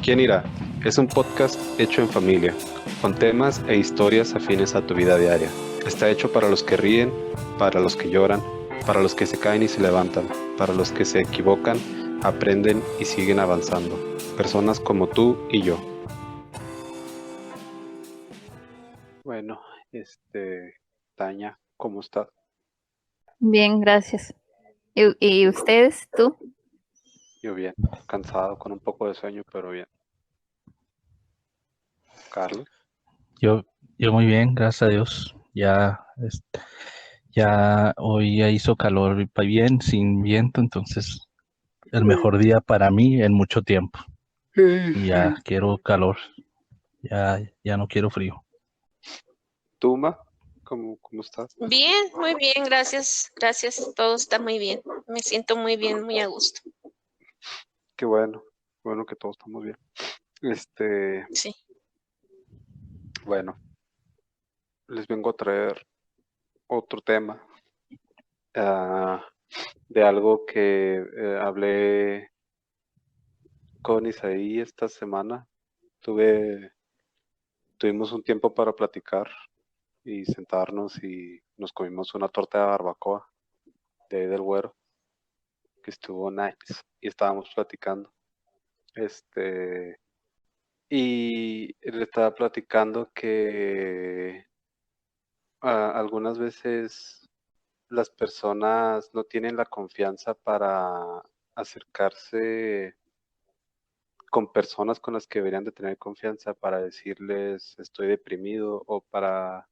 ¿Quién irá? Es un podcast hecho en familia, con temas e historias afines a tu vida diaria. Está hecho para los que ríen, para los que lloran, para los que se caen y se levantan, para los que se equivocan, aprenden y siguen avanzando. Personas como tú y yo. Bueno, Tania, ¿cómo estás? Bien, gracias. ¿Y ustedes, tú? Yo bien, cansado, con un poco de sueño, pero bien. Carlos, Yo muy bien, gracias a Dios. Ya hoy ya hizo calor y bien, sin viento, entonces el mejor día para mí en mucho tiempo. Y ya quiero calor, ya no quiero frío. Tuma, ¿cómo estás? Bien, muy bien, gracias, gracias, todo está muy bien, me siento muy bien, muy a gusto, Qué bueno que todos estamos bien. sí. Bueno, les vengo a traer otro tema ah, de algo que hablé con Isaí esta semana. Tuvimos un tiempo para platicar y sentarnos y nos comimos una torta de barbacoa de ahí del Güero, que estuvo nice y estábamos platicando. Y le estaba platicando que algunas veces las personas no tienen la confianza para acercarse con personas con las que deberían de tener confianza para decirles estoy deprimido o para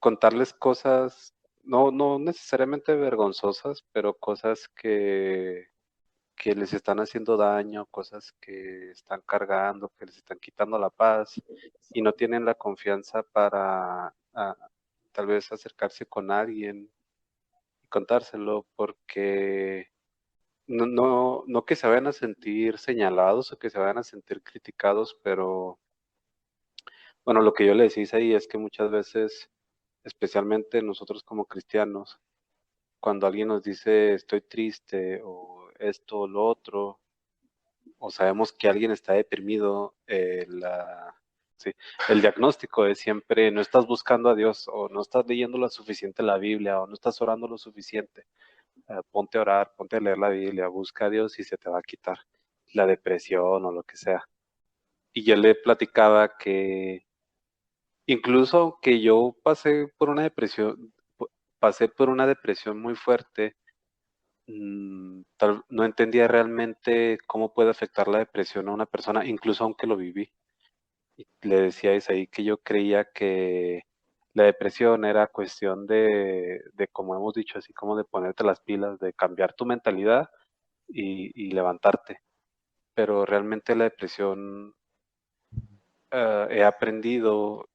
contarles cosas, no necesariamente vergonzosas, pero cosas que les están haciendo daño, cosas que están cargando, que les están quitando la paz y no tienen la confianza para tal vez acercarse con alguien y contárselo porque no que se vayan a sentir señalados o que se vayan a sentir criticados, pero bueno, lo que yo le decía ahí es que muchas veces, especialmente nosotros como cristianos, cuando alguien nos dice estoy triste o esto o lo otro, o sabemos que alguien está deprimido, sí, el diagnóstico es siempre no estás buscando a Dios o no estás leyendo lo suficiente la Biblia o no estás orando lo suficiente. Ponte a orar, ponte a leer la Biblia, busca a Dios y se te va a quitar la depresión o lo que sea. Y yo le platicaba que incluso aunque yo pasé por una depresión muy fuerte, no entendía realmente cómo puede afectar la depresión a una persona, incluso aunque lo viví. Y le decía a Isaí que yo creía que la depresión era cuestión como hemos dicho, así como de ponerte las pilas, de cambiar tu mentalidad y levantarte. Pero realmente la depresión, he aprendido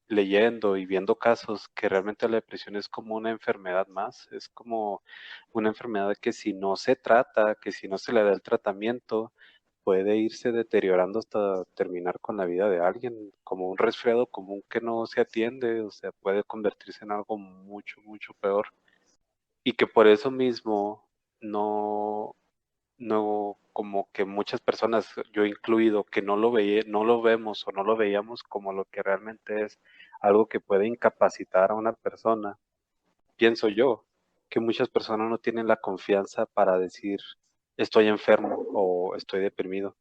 leyendo y viendo casos que realmente la depresión es como una enfermedad más, es como una enfermedad que si no se trata, que si no se le da el tratamiento, puede irse deteriorando hasta terminar con la vida de alguien, como un resfriado común que no se atiende, o sea, puede convertirse en algo mucho, mucho peor. Y que por eso mismo no, no, como que muchas personas, yo incluido, que no lo vemos o no lo veíamos como lo que realmente es algo que puede incapacitar a una persona. Pienso yo que muchas personas no tienen la confianza para decir estoy enfermo o estoy deprimido,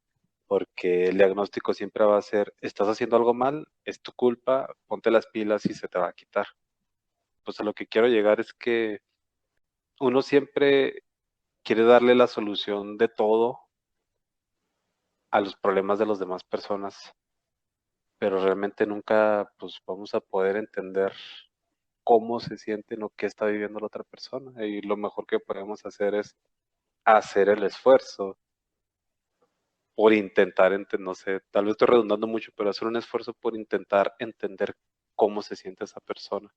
porque el diagnóstico siempre va a ser estás haciendo algo mal, es tu culpa, ponte las pilas y se te va a quitar. Pues a lo que quiero llegar es que uno siempre quiere darle la solución de todo a los problemas de las demás personas, pero realmente nunca pues vamos a poder entender cómo se sienten o qué está viviendo la otra persona. Y lo mejor que podemos hacer es hacer el esfuerzo por intentar entender, no sé, tal vez estoy redundando mucho, pero hacer un esfuerzo por intentar entender cómo se siente esa persona.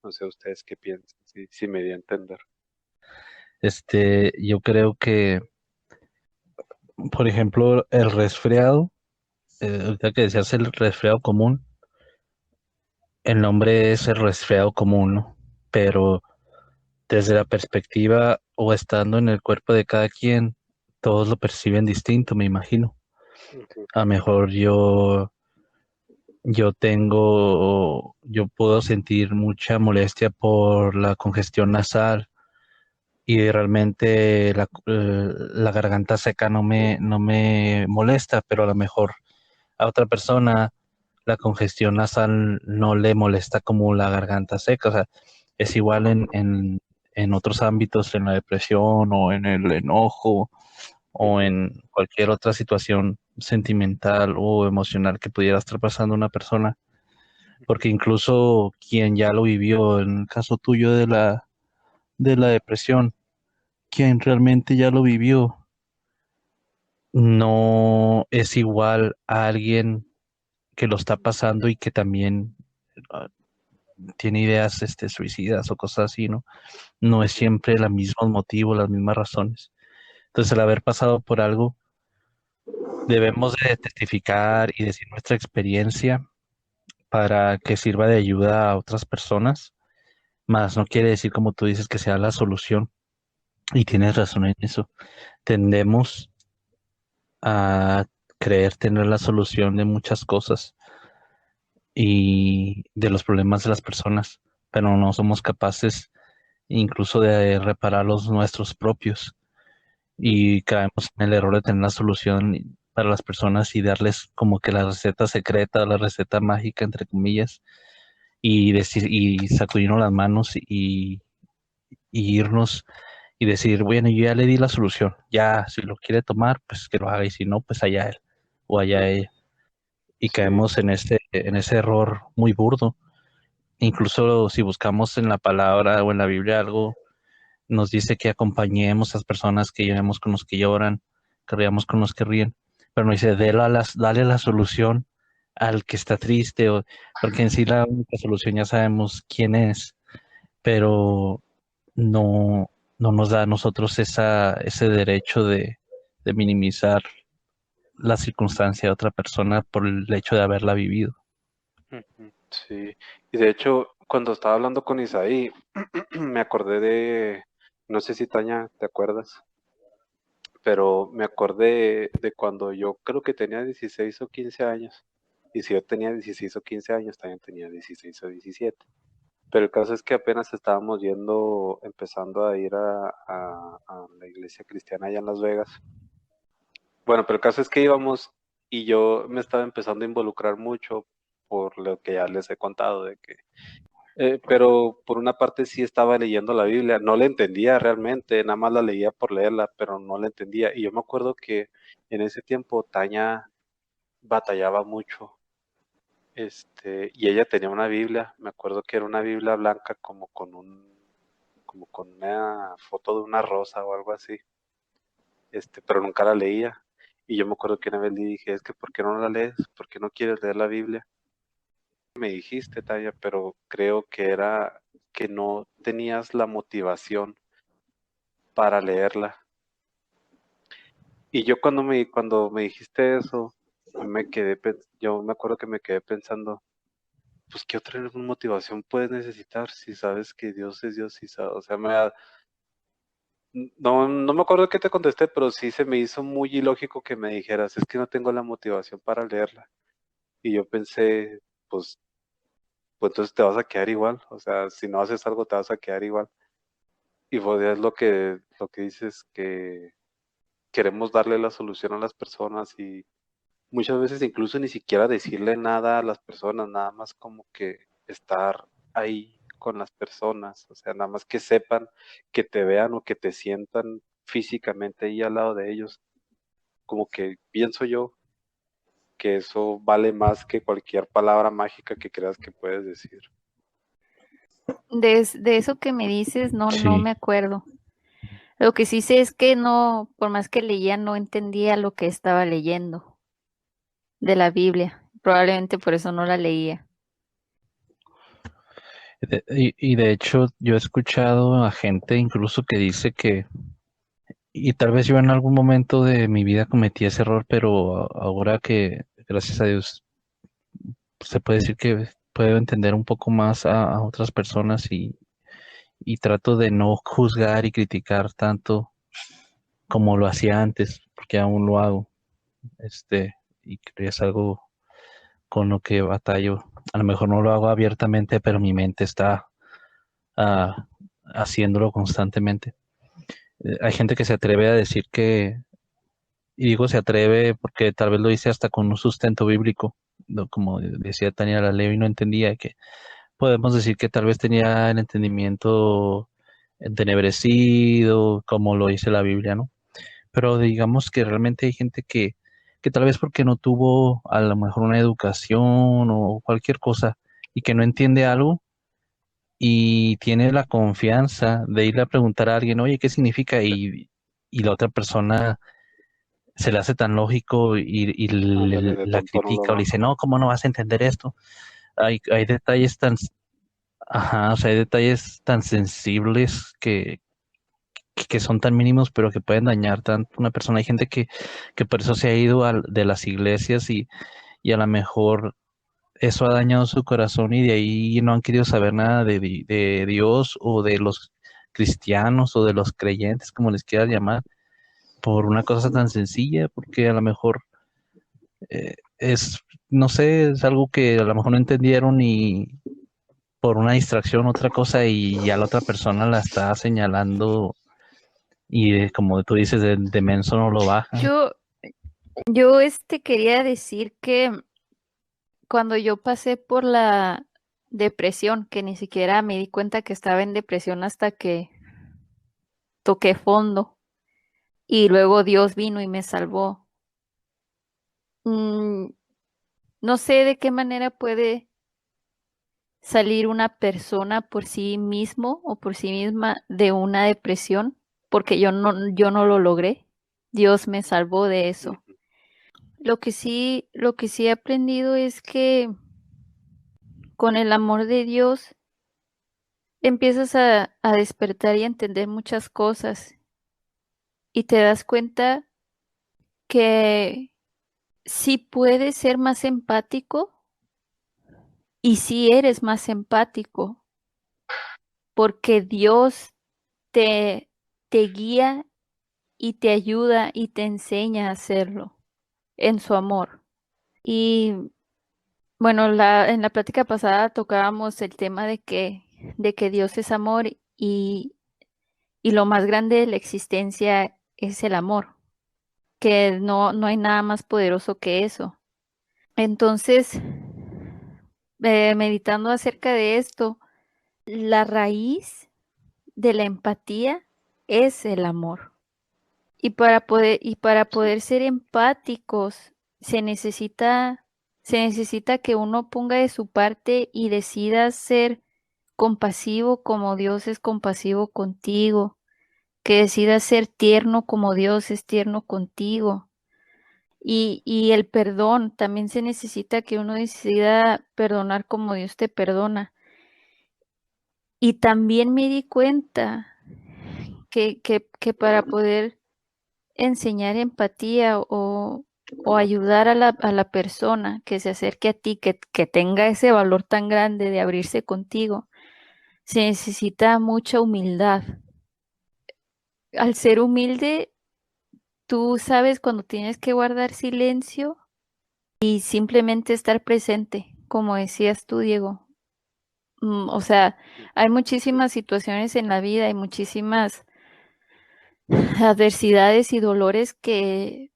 No sé ustedes qué piensan, si me di a entender. Yo creo que, por ejemplo, el resfriado, ahorita que decías el resfriado común, el nombre es el resfriado común, ¿no? Pero desde la perspectiva o estando en el cuerpo de cada quien, todos lo perciben distinto, me imagino. Ujú. A lo mejor yo puedo sentir mucha molestia por la congestión nasal y realmente la garganta seca no me molesta, pero a lo mejor a otra persona la congestión nasal no le molesta como la garganta seca. O sea, es igual en otros ámbitos, en la depresión o en el enojo o en cualquier otra situación sentimental o emocional que pudiera estar pasando una persona. Porque incluso quien ya lo vivió, en el caso tuyo de la depresión, quien realmente ya lo vivió, no es igual a alguien que lo está pasando y que también ah, tiene ideas suicidas o cosas así, ¿no? No es Ujú. siempre los mismos motivos, las mismas razones. Entonces, el haber pasado por algo, debemos de testificar y decir nuestra experiencia para que sirva de ayuda a otras personas, más no quiere decir, como tú dices, que sea la solución. Y tienes razón en eso. Tendemos a creer tener la solución de muchas cosas y de los problemas de las personas, pero no somos capaces incluso de reparar los nuestros propios y caemos en el error de tener la solución para las personas y darles como que la receta secreta, la receta mágica, entre comillas, y decir y sacudirnos las manos y irnos y decir, bueno, yo ya le di la solución, ya si lo quiere tomar, pues que lo haga y si no, pues allá él o allá ella. Y Sí, caemos en ese error muy burdo. Incluso si buscamos en la palabra o en la Biblia algo, nos dice que acompañemos a las personas, que lloremos con los que lloran, que riamos con los que ríen, pero nos dice, dale la solución al que está triste, porque en sí la única solución ya sabemos quién es, pero no, no nos da a nosotros ese derecho de minimizar la circunstancia de otra persona por el hecho de haberla vivido. ujú, sí. Y de hecho, cuando estaba hablando con Isaí, me acordé no sé si Taña, ¿te acuerdas? Pero me acordé de cuando yo creo que tenía 16 o 15 años. Y si yo tenía 16 o 15 años, también tenía 16 o 17. Pero el caso es que apenas estábamos empezando a ir a la iglesia cristiana allá en Las Vegas. Bueno, pero el caso es que íbamos y yo me estaba empezando a involucrar mucho por lo que ya les he contado, pero por una parte sí estaba leyendo la Biblia, no la entendía realmente, nada más la leía por leerla, pero no la entendía. Y yo me acuerdo que en ese tiempo Taña batallaba mucho, y ella tenía una Biblia, me acuerdo que era una Biblia blanca como con una foto de una rosa o algo así, pero nunca la leía. Y yo me acuerdo que una vez le dije, es que ¿por qué no la lees? ¿Por qué no quieres leer la Biblia? Me dijiste, Taya, pero creo que era que no tenías la motivación para leerla. Y yo cuando me dijiste eso, yo me acuerdo que me quedé pensando, pues qué otra motivación puedes necesitar si sabes que Dios es Dios o sea, no me acuerdo qué te contesté, pero sí se me hizo muy ilógico que me dijeras, es que no tengo la motivación para leerla. Y yo pensé, pues, pues entonces te vas a quedar igual, o sea, si no haces algo te vas a quedar igual. Y pues es lo que dices, que queremos darle la solución a las personas y muchas veces incluso ni siquiera decirle nada a las personas, nada más como que estar ahí con las personas, o sea, nada más que sepan, que te vean o que te sientan físicamente ahí al lado de ellos, como que pienso yo que eso vale más que cualquier palabra mágica que creas que puedes decir. De eso que me dices, no Sí, me acuerdo. Lo que sí sé es que no, por más que leía, no entendía lo que estaba leyendo de la Biblia. Probablemente por eso no la leía. y de hecho yo he escuchado a gente incluso que dice que, y tal vez yo en algún momento de mi vida cometí ese error, pero ahora que, gracias a Dios, se puede decir que puedo entender un poco más a otras personas y trato de no juzgar y criticar tanto como lo hacía antes, porque aún lo hago, y creo que es algo con lo que batallo. A lo mejor no lo hago abiertamente, pero mi mente está ah, haciéndolo constantemente. Hay gente que se atreve a decir y digo se atreve porque tal vez lo dice hasta con un sustento bíblico, ¿no? Como decía Tania la Ley, no entendía que podemos decir que tal vez tenía el entendimiento entenebrecido, como lo dice la Biblia, ¿no? Pero digamos que realmente hay gente que tal vez porque no tuvo a lo mejor una educación o cualquier cosa y que no entiende algo y tiene la confianza de irle a preguntar a alguien, oye, ¿qué significa? Y la otra persona se le hace tan lógico y Ándale, de la tonto no lo critica o le dice, bajo. no, ¿cómo no vas a entender esto? Hay detalles tan, ajá, o sea, hay detalles tan sensibles que son tan mínimos, pero que pueden dañar tanto a una persona. Hay gente que por eso se ha ido de las iglesias y a lo mejor eso ha dañado su corazón y de ahí no han querido saber nada de Dios o de los cristianos o de los creyentes, como les quieras llamar, por una cosa tan sencilla, porque a lo mejor es, no sé, es algo que a lo mejor no entendieron y por una distracción, otra cosa, y ya la otra persona la está señalando y como tú dices, de menso no lo baja. Yo quería decir que cuando yo pasé por la depresión, que ni siquiera me di cuenta que estaba en depresión hasta que toqué fondo y luego Dios vino y me salvó. Mm, no sé de qué manera puede salir una persona por sí mismo o por sí misma de una depresión, porque yo no lo logré. Dios me salvó de eso. Lo que sí he aprendido es que con el amor de Dios empiezas a despertar y a entender muchas cosas y te das cuenta que sí puedes ser más empático y sí eres más empático porque Dios te, te guía y te ayuda y te enseña a hacerlo en su amor. Y bueno, en la plática pasada tocábamos el tema de que Dios es amor y lo más grande de la existencia es el amor, que no hay nada más poderoso que eso. Entonces, meditando acerca de esto, la raíz de la empatía es el amor. Y para poder ser empáticos se necesita que uno ponga de su parte y decida ser compasivo como Dios es compasivo contigo, que decidas ser tierno como Dios es tierno contigo. Y el perdón, también se necesita que uno decida perdonar como Dios te perdona. Y también me di cuenta que para poder enseñar empatía o ayudar a la persona que se acerque a ti, que tenga ese valor tan grande de abrirse contigo, se necesita mucha humildad. Al ser humilde, tú sabes cuando tienes que guardar silencio y simplemente estar presente, como decías tú, Diego. O sea, hay muchísimas situaciones en la vida, hay muchísimas adversidades y dolores que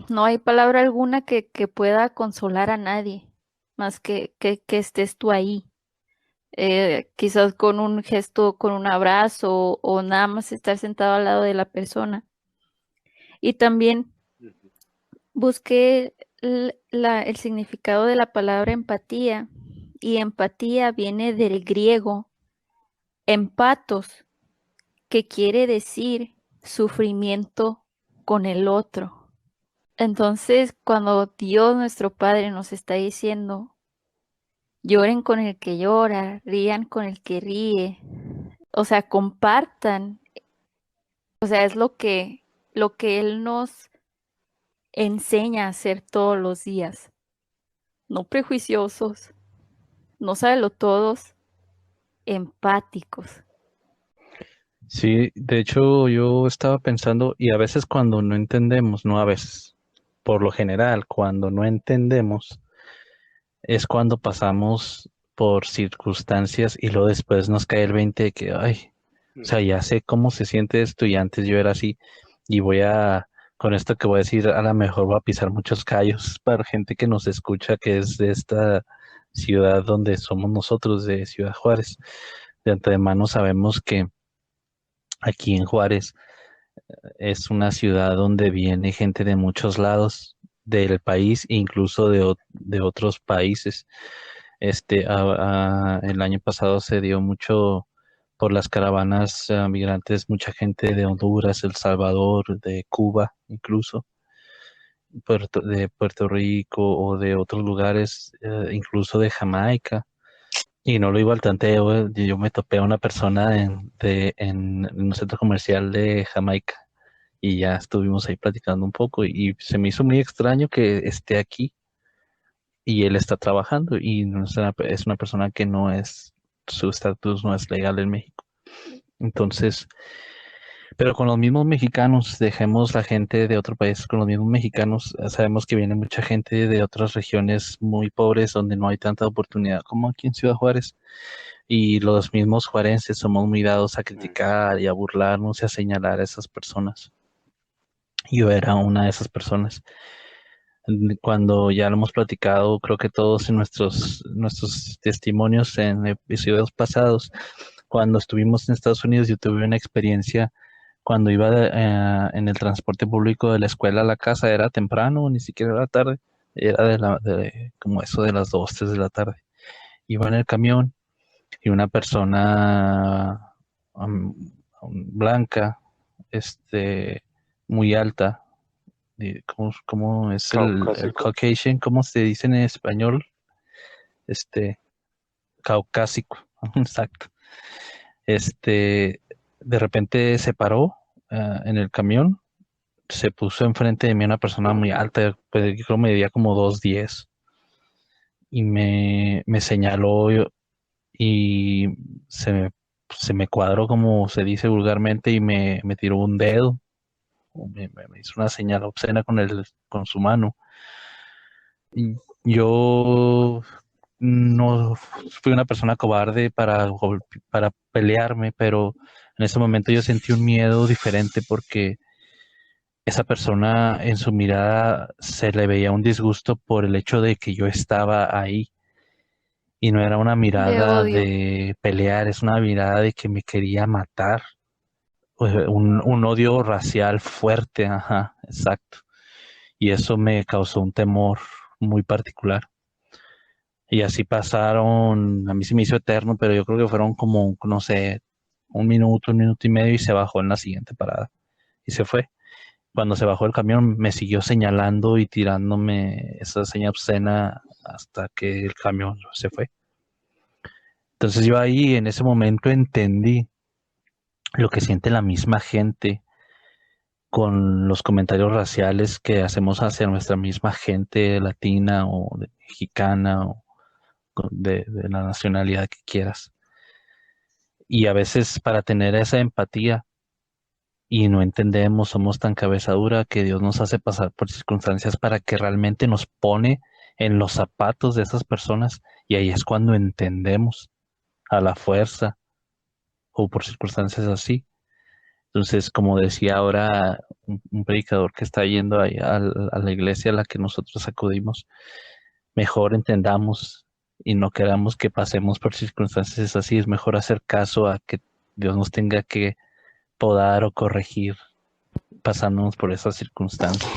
no hay palabra alguna que pueda consolar a nadie, más que estés tú ahí. Quizás con un gesto, con un abrazo o nada más estar sentado al lado de la persona. Y también busqué el significado de la palabra empatía y empatía viene del griego empatos, que quiere decir sufrimiento con el otro. Entonces, cuando Dios nuestro Padre nos está diciendo, lloren con el que llora, rían con el que ríe, o sea, compartan, o sea, es lo que Él nos enseña a hacer todos los días, no prejuiciosos, no todos, empáticos. Sí, de hecho yo estaba pensando, y a veces cuando no entendemos, no a veces, por lo general, cuando no entendemos, es cuando pasamos por circunstancias y luego después nos cae el 20 de que, ay, o sea, ya sé cómo se siente esto y antes yo era así y con esto que voy a decir, a lo mejor voy a pisar muchos callos para gente que nos escucha, que es de esta ciudad donde somos nosotros, de Ciudad Juárez. De antemano sabemos que aquí en Juárez es una ciudad donde viene gente de muchos lados del país, incluso de otros países. El año pasado se dio mucho por las caravanas migrantes, mucha gente de Honduras, El Salvador, de Cuba, incluso de Puerto Rico o de otros lugares, incluso de Jamaica. Y no lo iba al tanteo, yo me topé a una persona en un centro comercial de Jamaica y ya estuvimos ahí platicando un poco y se me hizo muy extraño que esté aquí y él está trabajando y no es una persona que no es, su estatus no es legal en México. Entonces, pero con los mismos mexicanos, dejemos la gente de otro país, con los mismos mexicanos, sabemos que viene mucha gente de otras regiones muy pobres donde no hay tanta oportunidad como aquí en Ciudad Juárez. Y los mismos juarenses somos muy dados a criticar y a burlarnos y a señalar a esas personas. Yo era una de esas personas. Cuando ya lo hemos platicado, creo que todos en nuestros testimonios en episodios pasados, cuando estuvimos en Estados Unidos, yo tuve una experiencia cuando iba en el transporte público de la escuela a la casa, era temprano, ni siquiera era tarde, era como eso de las 2, 3 de la tarde. Iba en el camión y una persona blanca, muy alta, ¿cómo es el Caucásico. Caucasian? ¿Cómo se dice en español? Este, Caucásico, exacto. De repente se paró en el camión, se puso enfrente de mí una persona muy alta, pues yo creo que medía como 2'10", y me señaló y se me cuadró, como se dice vulgarmente, y me tiró un dedo, o me hizo una señal obscena con su mano. Y yo no fui una persona cobarde para pelearme, pero en ese momento yo sentí un miedo diferente porque esa persona en su mirada se le veía un disgusto por el hecho de que yo estaba ahí y no era una De mirada odio. de pelear, es una mirada de que me quería matar, un odio racial fuerte, ajá, exacto. Y eso me causó un temor muy particular. Y así pasaron, a mí se me hizo eterno, pero yo creo que fueron como, no sé, un minuto y medio y se bajó en la siguiente parada y se fue. Cuando se bajó el camión me siguió señalando y tirándome esa señal obscena hasta que el camión se fue. Entonces yo ahí en ese momento entendí lo que siente la misma gente con los comentarios raciales que hacemos hacia nuestra misma gente latina o mexicana o de la nacionalidad que quieras. Y a veces para tener esa empatía y no entendemos, somos tan cabeza dura que Dios nos hace pasar por circunstancias para que realmente nos pone en los zapatos de esas personas y ahí es cuando entendemos a la fuerza o por circunstancias así. Entonces, como decía ahora un predicador que está yendo ahí a la iglesia a la que nosotros acudimos, mejor entendamos y no queramos que pasemos por circunstancias así, es mejor hacer caso a que Dios nos tenga que podar o corregir pasándonos por esas circunstancias.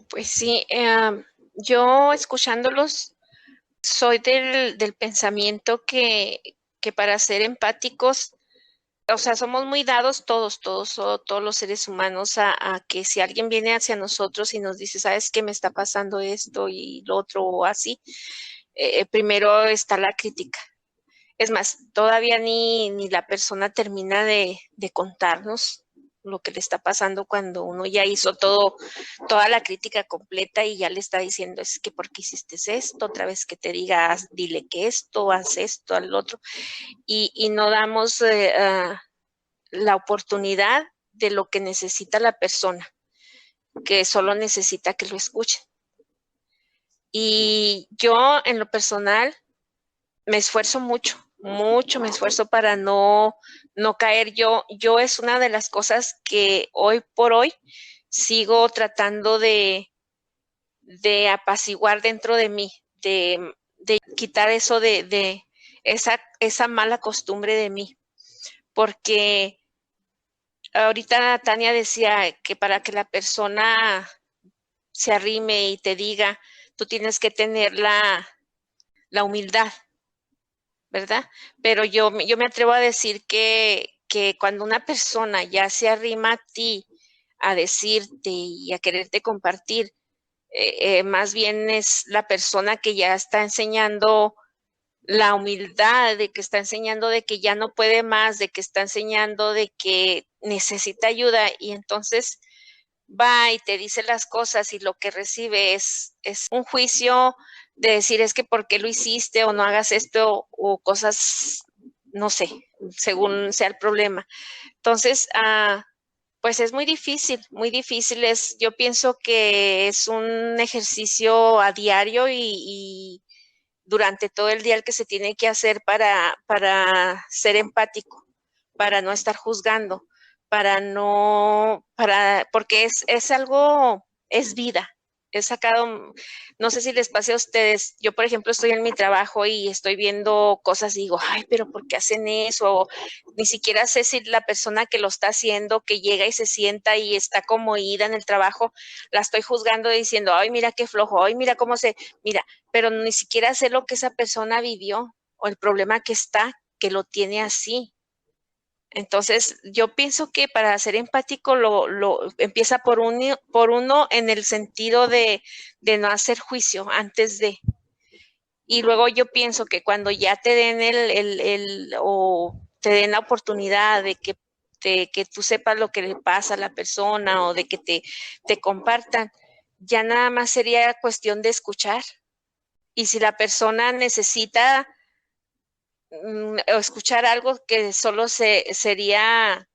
Pues sí, yo escuchándolos soy del pensamiento que para ser empáticos, o sea, somos muy dados todos los seres humanos a que si alguien viene hacia nosotros y nos dice, ¿sabes qué me está pasando esto y lo otro o así? Primero está la crítica. Es más, todavía ni la persona termina de contarnos lo que le está pasando cuando uno ya hizo toda la crítica completa y ya le está diciendo, es que ¿por qué hiciste esto? Otra vez que te digas, dile que esto, haz esto, al otro. Y no damos la oportunidad de lo que necesita la persona, que solo necesita que lo escuchen. Y yo, en lo personal, me esfuerzo mucho me esfuerzo para no caer. Yo es una de las cosas que hoy por hoy sigo tratando de apaciguar dentro de mí, de quitar eso de esa mala costumbre de mí. Porque ahorita Tania decía que para que la persona se arrime y te diga, tú tienes que tener la humildad, ¿verdad? Pero yo me atrevo a decir que cuando una persona ya se arrima a ti a decirte y a quererte compartir, más bien es la persona que ya está enseñando la humildad, de que está enseñando de que ya no puede más, de que está enseñando de que necesita ayuda, y entonces va y te dice las cosas y lo que recibe es un juicio de decir es que por qué lo hiciste o no hagas esto o cosas, no sé, según sea el problema. Entonces, pues es muy difícil, yo pienso que es un ejercicio a diario y durante todo el día el que se tiene que hacer para ser empático, para no estar juzgando, porque es algo, es vida. He sacado, no sé si les pase a ustedes, yo por ejemplo estoy en mi trabajo y estoy viendo cosas y digo, ay, pero ¿por qué hacen eso? O ni siquiera sé si la persona que lo está haciendo, que llega y se sienta y está como ida en el trabajo, la estoy juzgando diciendo, ay, mira qué flojo, ay, mira cómo mira, pero ni siquiera sé lo que esa persona vivió o el problema que lo tiene así. Entonces, yo pienso que para ser empático lo empieza por uno en el sentido de no hacer juicio antes de. Y luego yo pienso que cuando ya te den o te den la oportunidad de que tú sepas lo que le pasa a la persona o de que te compartan, ya nada más sería cuestión de escuchar. Y si la persona necesita escuchar algo, que solo sería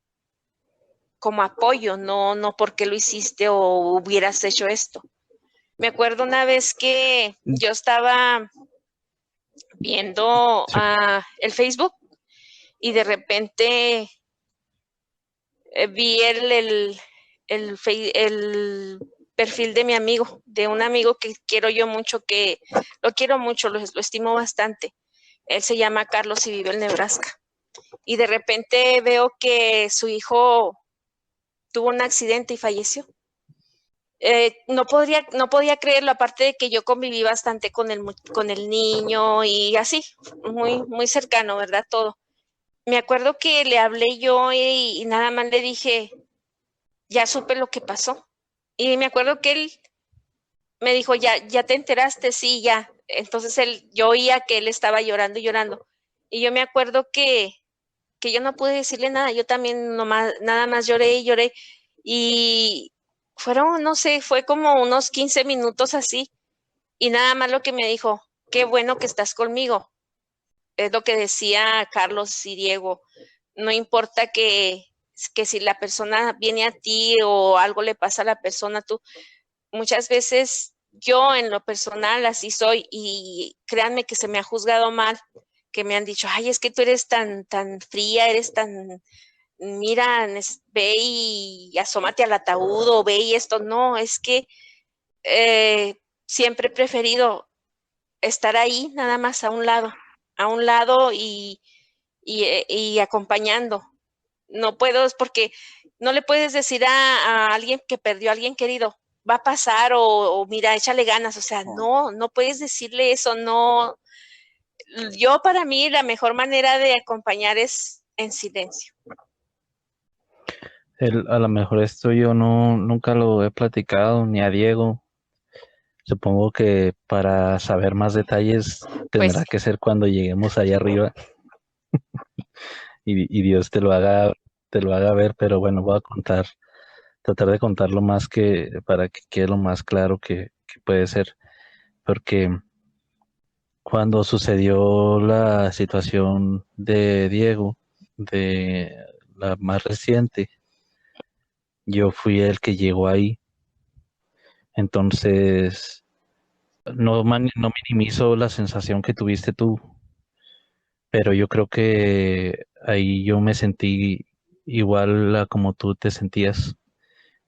como apoyo, no porque lo hiciste o hubieras hecho esto. Me acuerdo una vez que yo estaba viendo el Facebook y de repente vi el perfil de mi amigo, de un amigo que quiero yo mucho, que lo quiero mucho, lo estimo bastante. Él se llama Carlos y vive en Nebraska. Y de repente veo que su hijo tuvo un accidente y falleció. No podía creerlo, aparte de que yo conviví bastante con el niño y así, muy, muy cercano, ¿verdad? Todo. Me acuerdo que le hablé yo y nada más le dije, ya supe lo que pasó. Y me acuerdo que él me dijo, ya te enteraste, sí, ya. Entonces yo oía que él estaba llorando y llorando. Y yo me acuerdo que yo no pude decirle nada, yo también nada más lloré y lloré. Y fueron, no sé, fue como unos 15 minutos así. Y nada más lo que me dijo, qué bueno que estás conmigo. Es lo que decía Carlos y Diego. No importa que si la persona viene a ti o algo le pasa a la persona, muchas veces yo en lo personal así soy y créanme que se me ha juzgado mal, que me han dicho, ay, es que tú eres tan fría, eres tan, mira, ve y asómate al ataúd o ve y esto. No, es que siempre he preferido estar ahí nada más a un lado y acompañando. No puedo, porque no le puedes decir a alguien que perdió a alguien querido, va a pasar o mira, échale ganas. O sea, no puedes decirle eso, no. Yo, para mí, la mejor manera de acompañar es en silencio. A lo mejor esto yo nunca lo he platicado ni a Diego. Supongo que para saber más detalles tendrá que ser cuando lleguemos allá arriba y Dios te lo haga ver, pero bueno, voy a tratar de contarlo más para que quede lo más claro que puede ser, porque cuando sucedió la situación de Diego, de la más reciente, yo fui el que llegó ahí. Entonces, no minimizo la sensación que tuviste tú, pero yo creo que ahí yo me sentí igual a como tú te sentías.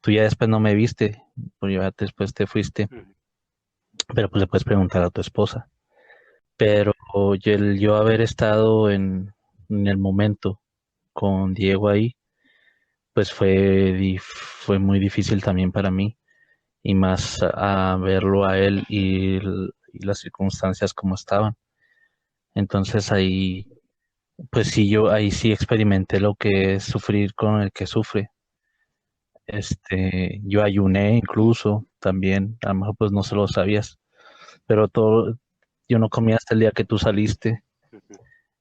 Tú ya después no me viste, pues ya después te fuiste, Ujú. pero pues le puedes preguntar a tu esposa. Pero yo haber estado en el momento con Diego ahí, pues fue muy difícil también para mí, y más a verlo a él y las circunstancias como estaban. Entonces ahí, pues sí, yo ahí sí experimenté lo que es sufrir con el que sufre. Yo ayuné incluso también, a lo mejor pues no se lo sabías, pero yo no comí hasta el día que tú saliste Ujú.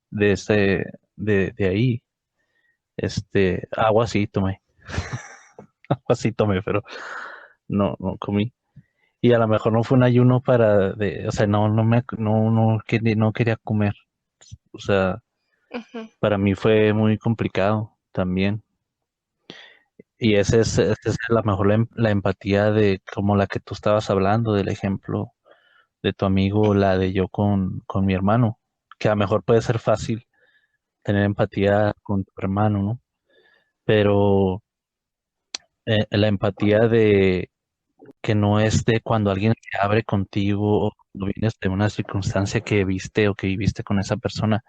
de de ahí. Agua sí tomé, agua sí tomé, pero no comí. Y a lo mejor no fue un ayuno o sea, no quería comer. O sea, Ujú. para mí fue muy complicado también. Y esa es a lo mejor la empatía de como la que tú estabas hablando, del ejemplo de tu amigo, la de yo con mi hermano, que a lo mejor puede ser fácil tener empatía con tu hermano, ¿no? Pero la empatía de que no es de cuando alguien se abre contigo o cuando vienes de una circunstancia que viste o que viviste con esa persona.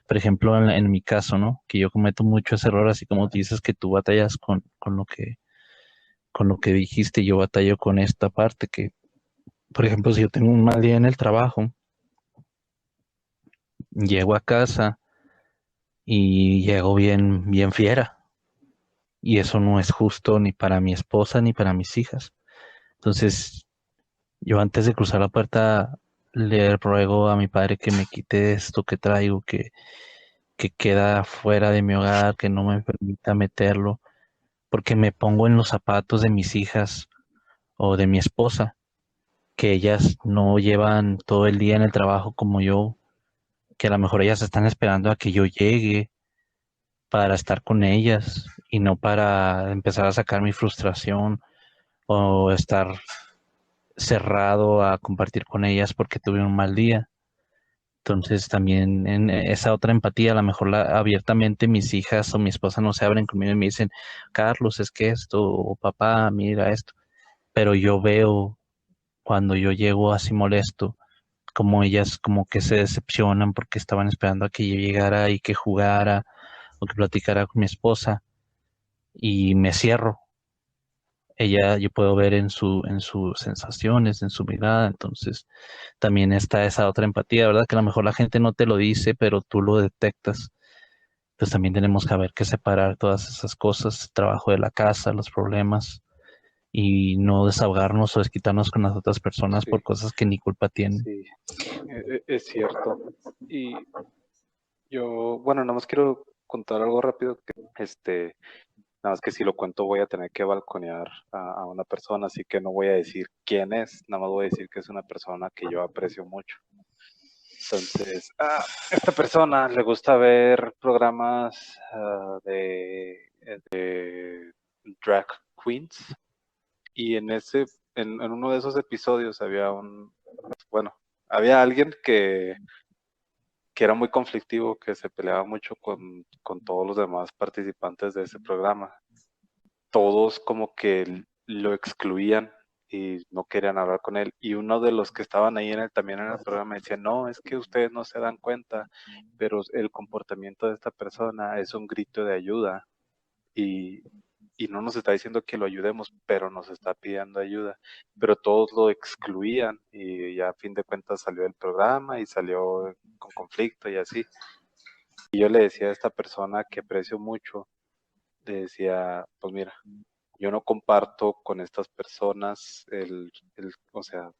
Por ejemplo, en mi caso, ¿no? Que yo cometo mucho ese error, así como tú dices que tú batallas con lo que dijiste, yo batallo con esta parte que, por ejemplo, si yo tengo un mal día en el trabajo, llego a casa y llego bien fiera. Y eso no es justo ni para mi esposa ni para mis hijas. Entonces, yo antes de cruzar la puerta le ruego a mi padre que me quite esto que traigo, que queda fuera de mi hogar, que no me permita meterlo, porque me pongo en los zapatos de mis hijas o de mi esposa, que ellas no llevan todo el día en el trabajo como yo, que a lo mejor ellas están esperando a que yo llegue para estar con ellas y no para empezar a sacar mi frustración o estar cerrado a compartir con ellas porque tuve un mal día. Entonces también en esa otra empatía, a lo mejor abiertamente mis hijas o mi esposa no se abren conmigo y me dicen, Carlos, es que esto, o papá, mira esto. Pero yo veo cuando yo llego así molesto, como ellas como que se decepcionan porque estaban esperando a que yo llegara y que jugara o que platicara con mi esposa y me cierro. Yo puedo ver en sus sensaciones, en su mirada, entonces también está esa otra empatía, ¿verdad? Que a lo mejor la gente no te lo dice, pero tú lo detectas. Pues también tenemos que saber que separar todas esas cosas, el trabajo de la casa, los problemas, y no desahogarnos o desquitarnos con las otras personas por Sí, cosas que ni culpa tienen. sí, es cierto. Y yo, bueno, nada más quiero contar algo rápido que nada más que si lo cuento voy a tener que balconear a una persona, así que no voy a decir quién es, nada más voy a decir que es una persona que yo aprecio mucho. Entonces, esta persona le gusta ver programas de drag queens y en uno de esos episodios bueno, había alguien que era muy conflictivo, que se peleaba mucho con todos los demás participantes de ese programa. Todos como que lo excluían y no querían hablar con él. Y uno de los que estaban ahí también en el programa decía, no, es que ustedes no se dan cuenta, pero el comportamiento de esta persona es un grito de ayuda y, y no nos está diciendo que lo ayudemos, pero nos está pidiendo ayuda. Pero todos lo excluían y ya a fin de cuentas salió del programa y salió con conflicto y así. Y yo le decía a esta persona que aprecio mucho, le decía, pues mira, yo no comparto con estas personas o sea,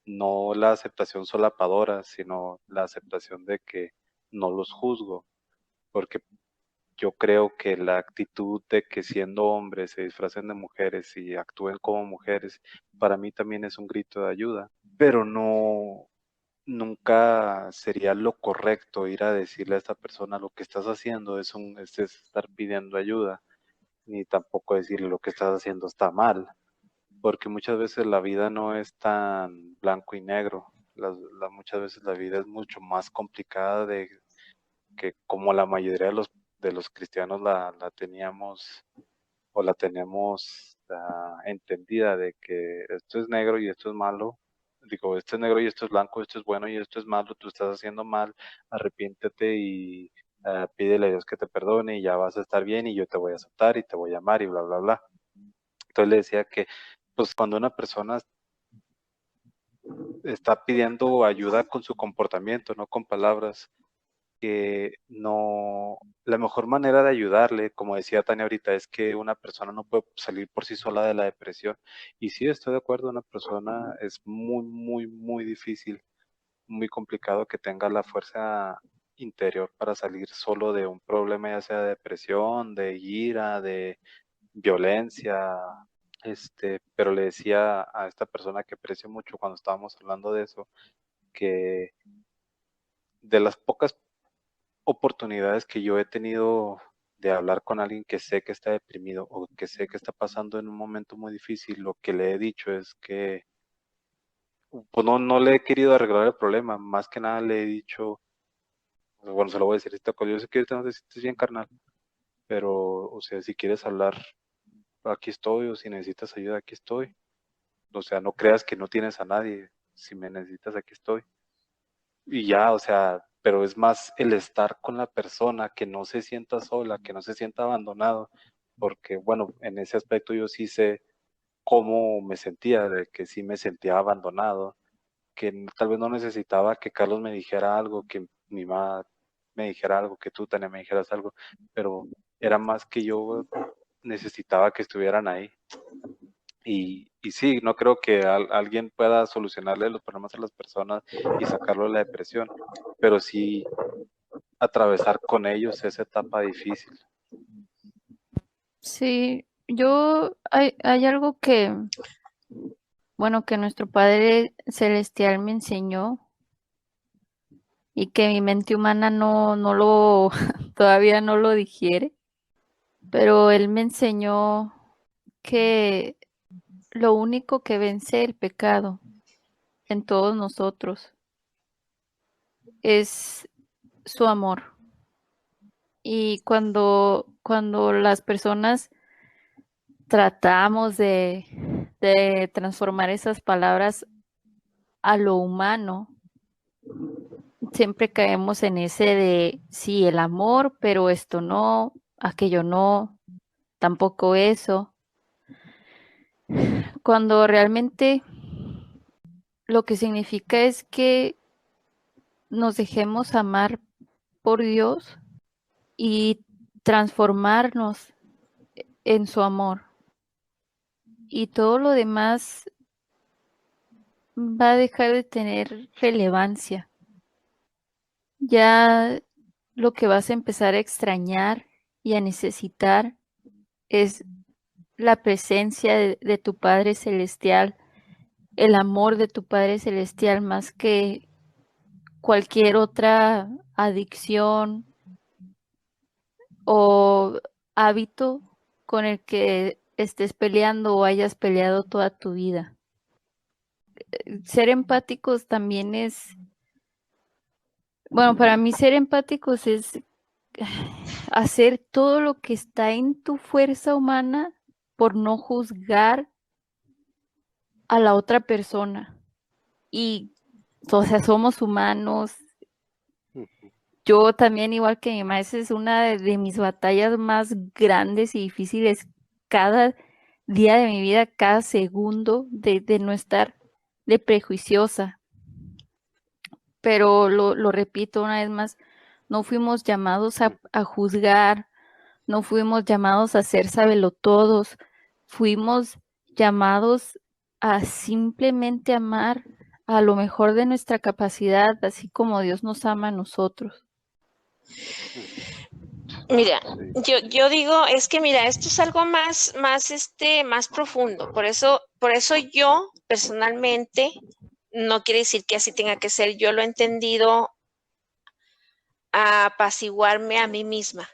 no la aceptación solapadora, sino la aceptación de que no los juzgo, porque yo creo que la actitud de que siendo hombres se disfracen de mujeres y actúen como mujeres, para mí también es un grito de ayuda, pero nunca sería lo correcto ir a decirle a esta persona lo que estás haciendo es estar pidiendo ayuda, ni tampoco decirle lo que estás haciendo está mal, porque muchas veces la vida no es tan blanco y negro. Muchas veces la vida es mucho más complicada de que como la mayoría de los cristianos la teníamos o la tenemos entendida, de que esto es negro y esto es malo. Digo, esto es negro y esto es blanco, esto es bueno y esto es malo, tú estás haciendo mal, arrepiéntete y pídele a Dios que te perdone y ya vas a estar bien y yo te voy a aceptar y te voy a amar y bla, bla, bla. Entonces le decía que, pues cuando una persona está pidiendo ayuda con su comportamiento, no con palabras, que no, la mejor manera de ayudarle, como decía Tania ahorita, es que una persona no puede salir por sí sola de la depresión. Y sí, estoy de acuerdo, una persona es muy, muy, muy difícil, muy complicado que tenga la fuerza interior para salir solo de un problema, ya sea de depresión, de ira, de violencia. Pero le decía a esta persona que aprecio mucho cuando estábamos hablando de eso, que de las pocas oportunidades que yo he tenido de hablar con alguien que sé que está deprimido o que sé que está pasando en un momento muy difícil, lo que le he dicho es que pues no le he querido arreglar el problema, más que nada le he dicho, bueno, se lo voy a decir, yo sé que ahorita no te sientes bien, carnal, pero, o sea, si quieres hablar, aquí estoy, o si necesitas ayuda, aquí estoy. O sea, no creas que no tienes a nadie, si me necesitas, aquí estoy. Y ya, o sea, pero es más el estar con la persona, que no se sienta sola, que no se sienta abandonado, porque bueno, en ese aspecto yo sí sé cómo me sentía, de que sí me sentía abandonado, que tal vez no necesitaba que Carlos me dijera algo, que mi mamá me dijera algo, que tú también me dijeras algo, pero era más que yo necesitaba que estuvieran ahí. Y sí, no creo que alguien pueda solucionarle los problemas a las personas y sacarlo de la depresión, pero sí atravesar con ellos esa etapa difícil. Sí, hay algo que, bueno, que nuestro Padre Celestial me enseñó y que mi mente humana todavía no lo digiere, pero Él me enseñó que lo único que vence el pecado en todos nosotros es su amor. Y cuando las personas tratamos de transformar esas palabras a lo humano, siempre caemos en ese de sí, el amor, pero esto no, aquello no, tampoco eso. Cuando realmente lo que significa es que nos dejemos amar por Dios y transformarnos en su amor. Y todo lo demás va a dejar de tener relevancia. Ya lo que vas a empezar a extrañar y a necesitar es la presencia de tu Padre Celestial, el amor de tu Padre Celestial, más que cualquier otra adicción o hábito con el que estés peleando o hayas peleado toda tu vida. Ser empáticos también bueno, para mí ser empáticos es hacer todo lo que está en tu fuerza humana por no juzgar a la otra persona. Y, o sea, somos humanos. Yo también, igual que mi mamá, esa es una de mis batallas más grandes y difíciles cada día de mi vida, cada segundo de no estar de prejuiciosa. Pero lo repito una vez más, no fuimos llamados a juzgar, no fuimos llamados a ser sabelotodos, fuimos llamados a simplemente amar a lo mejor de nuestra capacidad, así como Dios nos ama a nosotros. Mira, yo digo, es que mira, esto es algo más profundo. Por eso yo personalmente no quiere decir que así tenga que ser. Yo lo he entendido a apaciguarme a mí misma,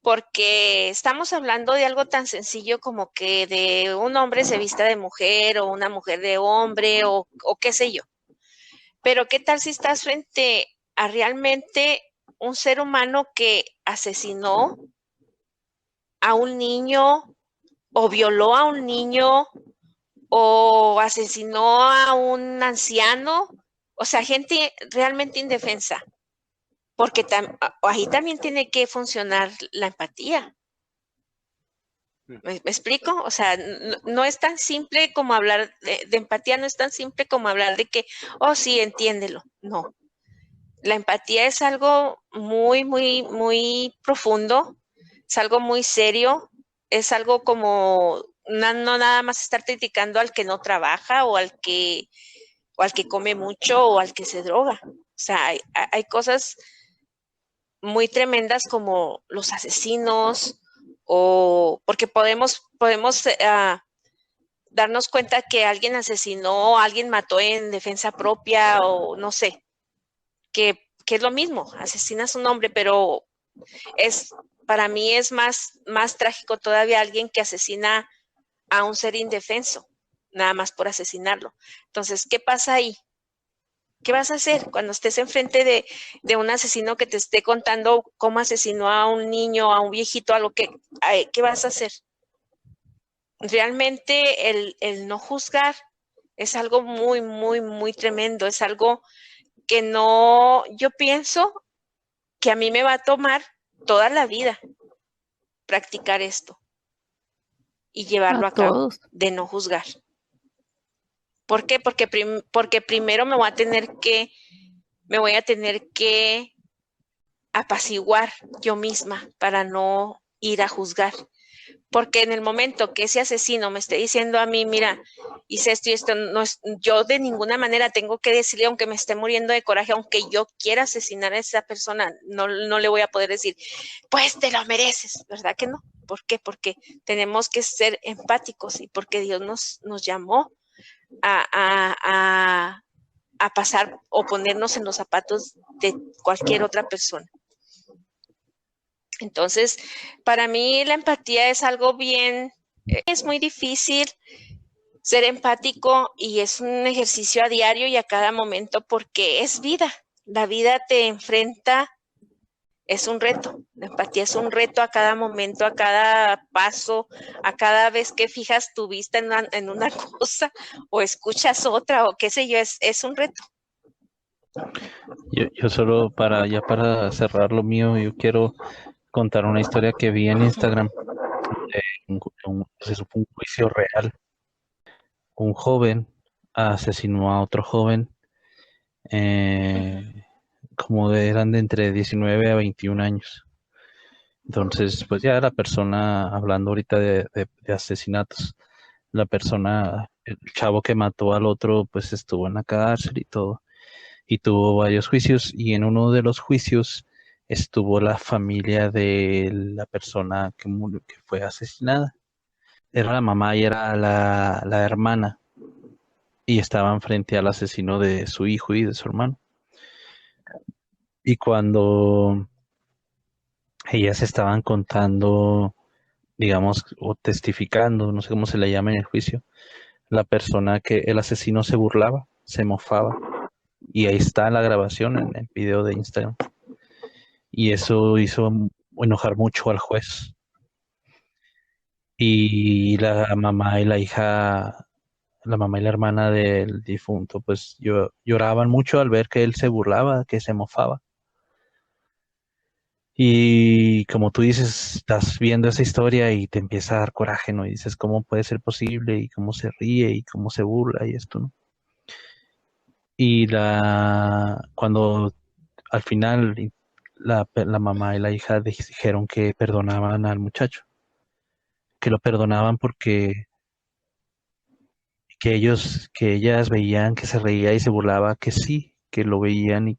porque estamos hablando de algo tan sencillo como que de un hombre se vista de mujer o una mujer de hombre o qué sé yo. Pero ¿qué tal si estás frente a realmente un ser humano que asesinó a un niño o violó a un niño o asesinó a un anciano? O sea, gente realmente indefensa, porque ahí también tiene que funcionar la empatía. ¿Me explico? O sea, no es tan simple como hablar de empatía, no es tan simple como hablar de que, oh, sí, entiéndelo. No. La empatía es algo muy, muy, muy profundo, es algo muy serio, es algo como no nada más estar criticando al que no trabaja o al que come mucho o al que se droga. O sea, hay cosas muy tremendas como los asesinos o porque podemos darnos cuenta que alguien asesinó, alguien mató en defensa propia o no sé, que es lo mismo, asesinas a un hombre, pero para mí es más trágico todavía alguien que asesina a un ser indefenso, nada más por asesinarlo. Entonces, ¿qué pasa ahí? ¿Qué vas a hacer cuando estés enfrente de un asesino que te esté contando cómo asesinó a un niño, a un viejito, ¿qué vas a hacer? Realmente el no juzgar es algo muy, muy, muy tremendo, es algo que yo pienso que a mí me va a tomar toda la vida practicar esto y llevarlo A a cabo, todos. de no juzgar. ¿Por qué? Porque primero me voy a tener que apaciguar yo misma para no ir a juzgar. Porque en el momento que ese asesino me esté diciendo a mí, mira, hice esto y esto, no es, yo de ninguna manera tengo que decirle, aunque me esté muriendo de coraje, aunque yo quiera asesinar a esa persona, no le voy a poder decir, pues te lo mereces, ¿verdad que no? ¿Por qué? Porque tenemos que ser empáticos y porque Dios nos llamó a pasar o ponernos en los zapatos de cualquier otra persona. Entonces, para mí la empatía es algo es muy difícil ser empático y es un ejercicio a diario y a cada momento porque es vida. La vida te enfrenta, es un reto. La empatía es un reto a cada momento, a cada paso, a cada vez que fijas tu vista en una cosa o escuchas otra o qué sé yo, es un reto. Yo solo para cerrar lo mío, yo quiero contar una historia que vi en Instagram. Pues fue un juicio real. Un joven asesinó a otro joven, como eran de entre 19 a 21 años. Entonces, pues ya la persona, hablando ahorita de asesinatos, la persona, el chavo que mató al otro, pues estuvo en la cárcel y todo, y tuvo varios juicios, y en uno de los juicios estuvo la familia de la persona que fue asesinada. Era la mamá y era la hermana, y estaban frente al asesino de su hijo y de su hermano. Y cuando ellas estaban contando, digamos, o testificando, no sé cómo se le llama en el juicio, la persona que el asesino se burlaba, se mofaba. Y ahí está la grabación en el video de Instagram. Y eso hizo enojar mucho al juez. Y la mamá y la mamá y la hermana del difunto, pues lloraban mucho al ver que él se burlaba, que se mofaba. Y como tú dices, estás viendo esa historia y te empieza a dar coraje, ¿no? Y dices, ¿cómo puede ser posible? Y cómo se ríe y cómo se burla y esto, ¿no? Y cuando al final la mamá y la hija dijeron que perdonaban al muchacho, que lo perdonaban porque que ellas veían que se reía y se burlaba, que sí, que lo veían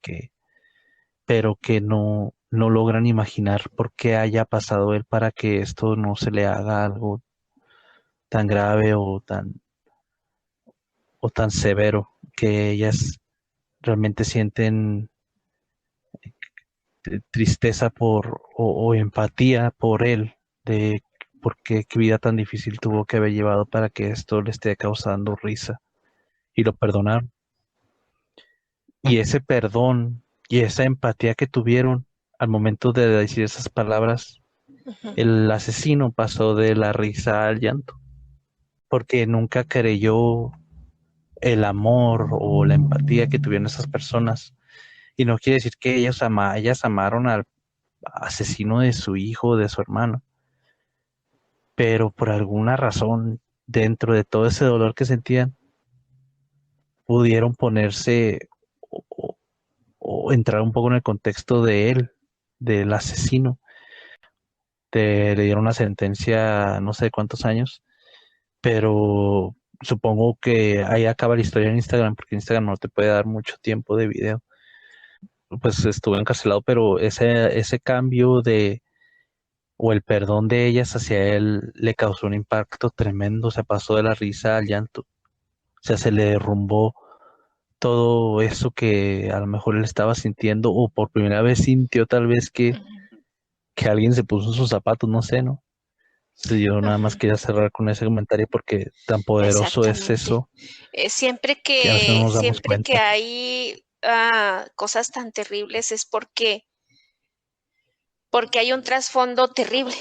pero que no logran imaginar por qué haya pasado él para que esto no se le haga algo tan grave o tan severo. que ellas realmente sienten tristeza o empatía por él, de por qué vida tan difícil tuvo que haber llevado para que esto le esté causando risa, y lo perdonaron. Y ese perdón y esa empatía que tuvieron al momento de decir esas palabras, el asesino pasó de la risa al llanto, porque nunca creyó el amor o la empatía que tuvieron esas personas. Y no quiere decir que ellas amaron al asesino de su hijo, de su hermano, pero por alguna razón, dentro de todo ese dolor que sentían, pudieron ponerse o entrar un poco en el contexto de él, del asesino. Le dieron una sentencia, no sé cuántos años, pero supongo que ahí acaba la historia en Instagram, porque Instagram no te puede dar mucho tiempo de video. Pues estuvo encarcelado, pero ese cambio o el perdón de ellas hacia él le causó un impacto tremendo. Se pasó de la risa al llanto. O sea, se le derrumbó todo eso que a lo mejor él estaba sintiendo, o por primera vez sintió tal vez que alguien se puso en sus zapatos, no sé, ¿no? Sí, yo nada más quería cerrar con ese comentario porque tan poderoso es Exactamente. eso Siempre que a veces no que, nos damos siempre que cuenta. hay cosas tan terribles es porque hay un trasfondo terrible.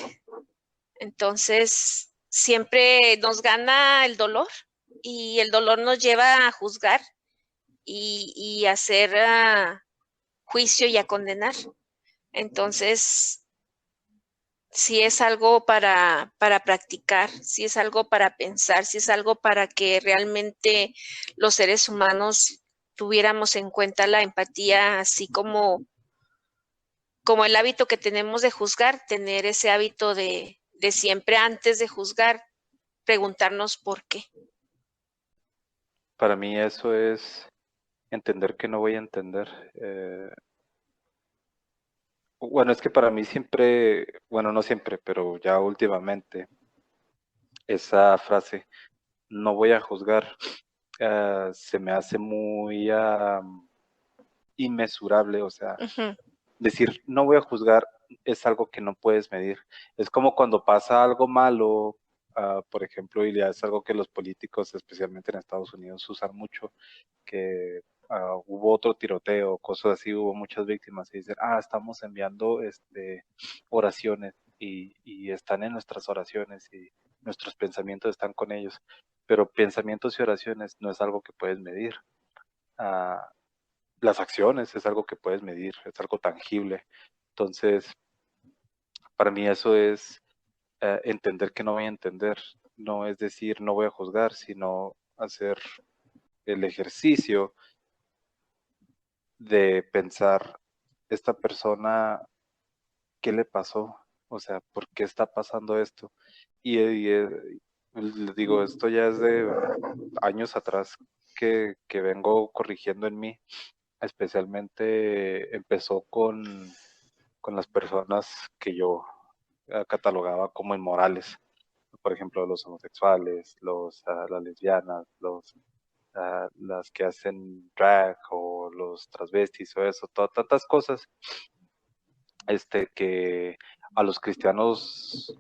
Entonces, siempre nos gana el dolor y el dolor nos lleva a juzgar y a hacer juicio y a condenar. Entonces, si es algo para practicar, si es algo para pensar, si es algo para que realmente los seres humanos tuviéramos en cuenta la empatía, así como el hábito que tenemos de juzgar, tener ese hábito de siempre antes de juzgar, preguntarnos por qué. Para mí eso es entender que no voy a entender. Bueno, es que para mí siempre, bueno, no siempre, pero ya últimamente, esa frase, no voy a juzgar, se me hace muy inmesurable. O sea, Ujú. decir no voy a juzgar es algo que no puedes medir. Es como cuando pasa algo malo, por ejemplo, y ya es algo que los políticos, especialmente en Estados Unidos, usan mucho, que hubo otro tiroteo, cosas así, hubo muchas víctimas y dicen, estamos enviando oraciones y están en nuestras oraciones y nuestros pensamientos están con ellos, pero pensamientos y oraciones no es algo que puedes medir. Ah, las acciones es algo que puedes medir, es algo tangible. Entonces, para mí eso es entender que no voy a entender, no es decir no voy a juzgar, sino hacer el ejercicio de pensar, esta persona, ¿qué le pasó? O sea, ¿por qué está pasando esto? Les digo, esto ya es de años atrás que vengo corrigiendo en mí. Especialmente empezó con las personas que yo catalogaba como inmorales. Por ejemplo, los homosexuales, las lesbianas, las que hacen drag o los transvestis o eso, tantas cosas que a los cristianos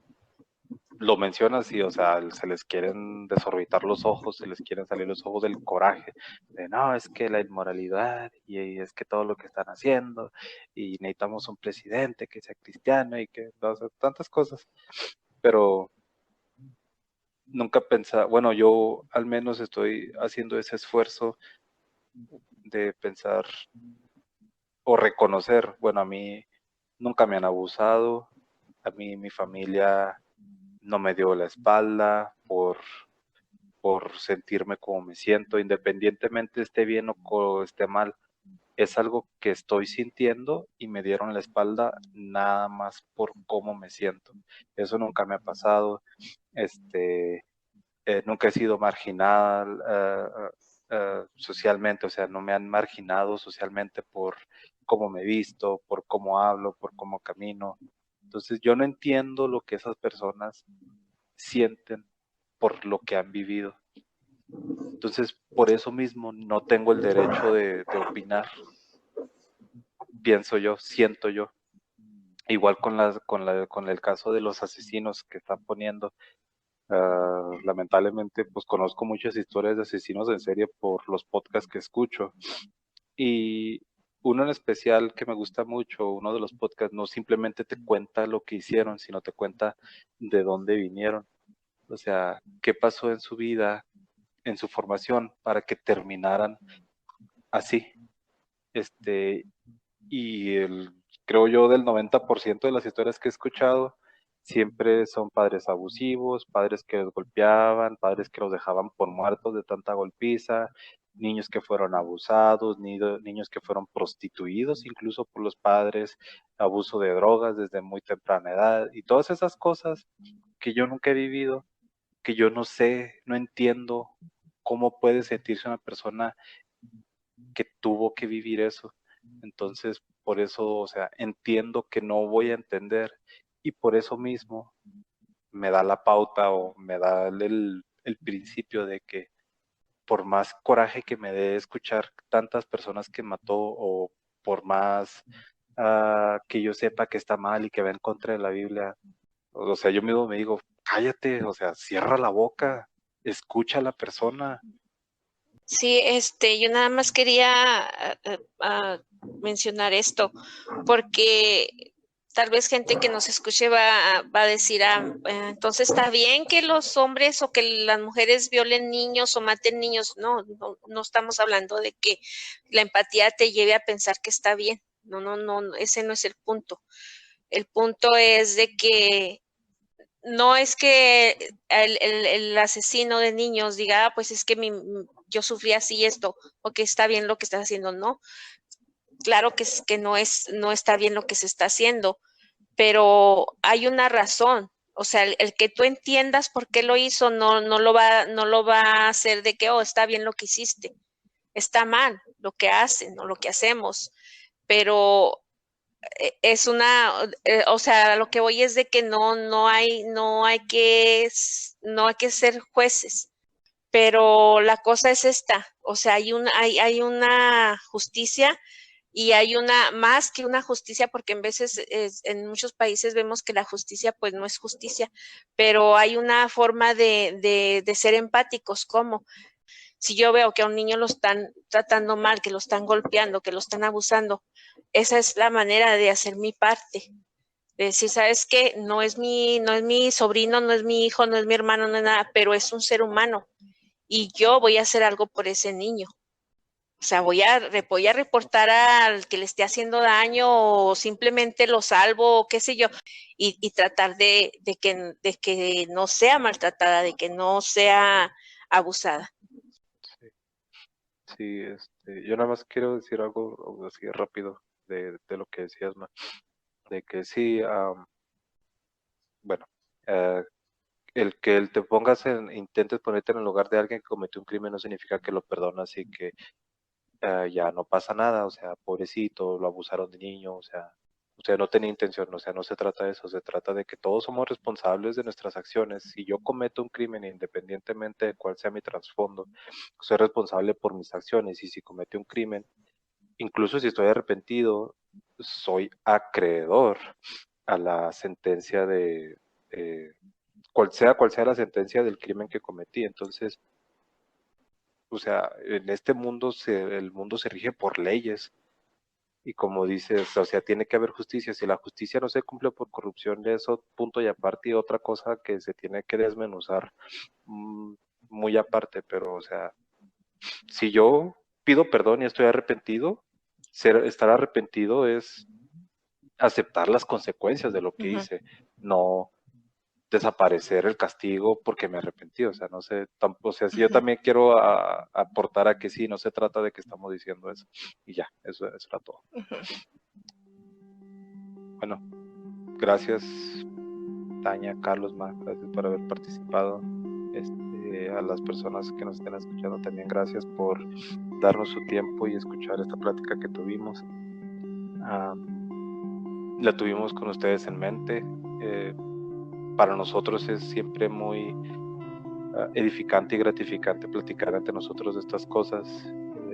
lo mencionas y, o sea, se les quieren desorbitar los ojos, se les quieren salir los ojos del coraje, de no, es que la inmoralidad y es que todo lo que están haciendo y necesitamos un presidente que sea cristiano y que, o sea, tantas cosas, pero nunca pensaba, bueno, yo al menos estoy haciendo ese esfuerzo de pensar o reconocer, bueno, a mí nunca me han abusado, a mí mi familia no me dio la espalda por sentirme como me siento, independientemente esté bien o esté mal. Es algo que estoy sintiendo y me dieron la espalda nada más por cómo me siento. Eso nunca me ha pasado. Nunca he sido marginada socialmente, o sea, no me han marginado socialmente por cómo me visto, por cómo hablo, por cómo camino. Entonces yo no entiendo lo que esas personas sienten por lo que han vivido. Entonces, por eso mismo no tengo el derecho de opinar, pienso yo, siento yo. Igual con el caso de los asesinos que están poniendo. Lamentablemente, pues conozco muchas historias de asesinos en serie por los podcasts que escucho. Y uno en especial que me gusta mucho, uno de los podcasts, no simplemente te cuenta lo que hicieron, sino te cuenta de dónde vinieron. O sea, qué pasó en su vida, en su formación, para que terminaran así. Y creo yo del 90% de las historias que he escuchado siempre son padres abusivos, padres que los golpeaban, padres que los dejaban por muertos de tanta golpiza, niños que fueron abusados, niños que fueron prostituidos incluso por los padres, abuso de drogas desde muy temprana edad y todas esas cosas que yo nunca he vivido, que yo no sé, no entiendo cómo puede sentirse una persona que tuvo que vivir eso. Entonces, por eso, o sea, entiendo que no voy a entender y por eso mismo me da la pauta o me da el principio de que por más coraje que me dé escuchar tantas personas que mató o por más que yo sepa que está mal y que va en contra de la Biblia, o sea, yo mismo me digo, cállate, o sea, cierra la boca, escucha a la persona. Sí, yo nada más quería mencionar esto, porque tal vez gente que nos escuche va a decir, entonces está bien que los hombres o que las mujeres violen niños o maten niños. No estamos hablando de que la empatía te lleve a pensar que está bien. No, ese no es el punto. El punto es de que no es que el asesino de niños diga, pues es que yo sufrí así esto, o que está bien lo que estás haciendo. No, claro que no está bien lo que se está haciendo, pero hay una razón. O sea, el que tú entiendas por qué lo hizo no lo va a hacer de que, está bien lo que hiciste. Está mal lo que hacen o lo que hacemos, pero es o sea, lo que voy es de que no hay que ser jueces, pero la cosa es esta, o sea, hay una justicia y hay más que una justicia, porque en veces en muchos países vemos que la justicia pues no es justicia, pero hay una forma de ser empáticos. ¿Cómo? Si yo veo que a un niño lo están tratando mal, que lo están golpeando, que lo están abusando, esa es la manera de hacer mi parte. De decir, ¿sabes qué? No es mi sobrino, no es mi hijo, no es mi hermano, no es nada, pero es un ser humano. Y yo voy a hacer algo por ese niño. O sea, voy a reportar al que le esté haciendo daño o simplemente lo salvo, o qué sé yo, y tratar de que no sea maltratada, de que no sea abusada. Sí, yo nada más quiero decir algo así rápido de lo que decías, Ma, de que sí, bueno, el que te pongas intentes ponerte en el lugar de alguien que cometió un crimen no significa que lo perdonas y que ya no pasa nada, o sea, pobrecito, lo abusaron de niño, o sea, no tenía intención, o sea, no se trata de eso, se trata de que todos somos responsables de nuestras acciones. Si yo cometo un crimen, independientemente de cuál sea mi trasfondo, soy responsable por mis acciones y si cometí un crimen, incluso si estoy arrepentido, soy acreedor a la sentencia cual sea la sentencia del crimen que cometí. Entonces, o sea, en este mundo el mundo se rige por leyes y como dices, o sea, tiene que haber justicia. Si la justicia no se cumple por corrupción, eso punto y aparte y otra cosa que se tiene que desmenuzar muy aparte, pero o sea, si yo pido perdón y estoy arrepentido, estar arrepentido es aceptar las consecuencias de lo que hice, no desaparecer el castigo porque me arrepentí. O sea, no sé, o sea, si yo también quiero aportar a que sí, no se trata de que estamos diciendo eso. Y ya, eso era todo. Bueno, gracias Tania, Carlos, gracias por haber participado. A las personas que nos estén escuchando también gracias por darnos su tiempo y escuchar esta plática que tuvimos. La tuvimos con ustedes en mente. Para nosotros es siempre muy edificante y gratificante platicar entre nosotros de estas cosas,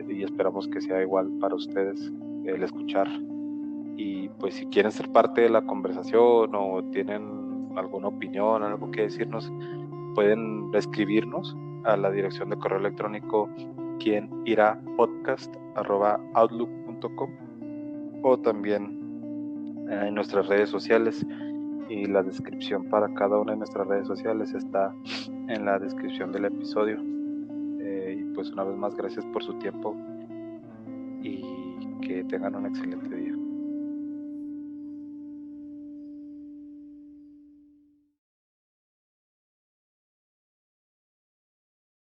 y esperamos que sea igual para ustedes el escuchar. Y pues si quieren ser parte de la conversación o tienen alguna opinión, algo que decirnos, pueden escribirnos a la dirección de correo electrónico quienirapodcast@outlook.com, o también en nuestras redes sociales, y la descripción para cada una de nuestras redes sociales está en la descripción del episodio. Y pues una vez más, gracias por su tiempo y que tengan un excelente día.